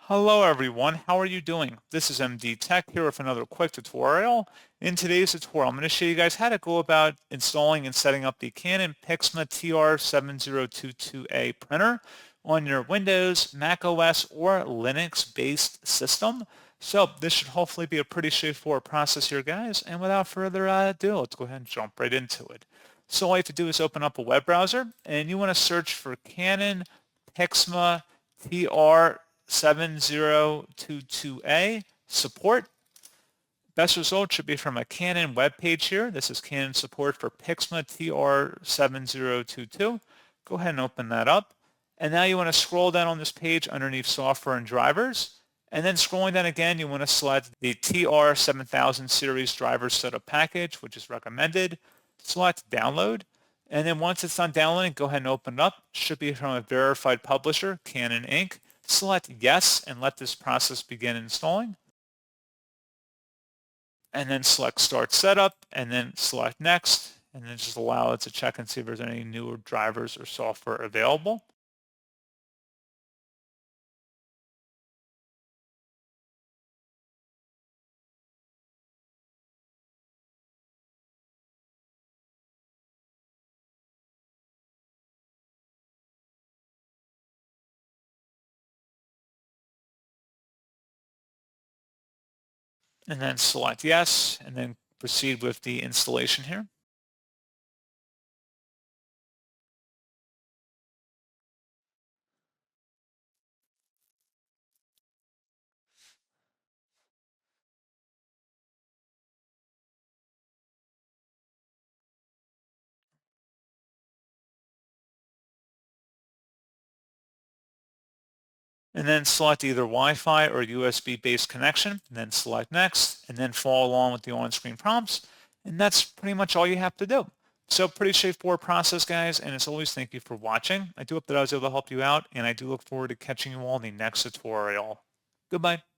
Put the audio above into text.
Hello everyone, how are you doing? This is MD Tech here with another quick tutorial. In today's tutorial, I'm going to show you guys how to go about installing and setting up the Canon PIXMA TR7022a printer on your Windows, Mac OS, or Linux-based system. So this should hopefully be a pretty straightforward process here, guys. And without further ado, let's go ahead and jump right into it. So all you have to do is open up a web browser, and you want to search for Canon PIXMA TR7022a support. Best result should be from a Canon web page here. This is Canon support for PIXMA TR7022. Go ahead and open that up. And now you want to scroll down on this page underneath software and drivers. And then scrolling down again, you want to select the TR7000 series driver setup package, which is recommended. Select download. And then once it's done downloading, go ahead and open it up. Should be from a verified publisher, Canon Inc. Select yes and let this process begin installing. And then select start setup and then select next. And then just allow it to check and see if there's any newer drivers or software available. And then select yes, and then proceed with the installation here. And then select either Wi-Fi or USB-based connection, and then select next, and then follow along with the on-screen prompts. And that's pretty much all you have to do. So pretty straightforward process, guys, and as always, thank you for watching. I do hope that I was able to help you out, and I do look forward to catching you all in the next tutorial. Goodbye.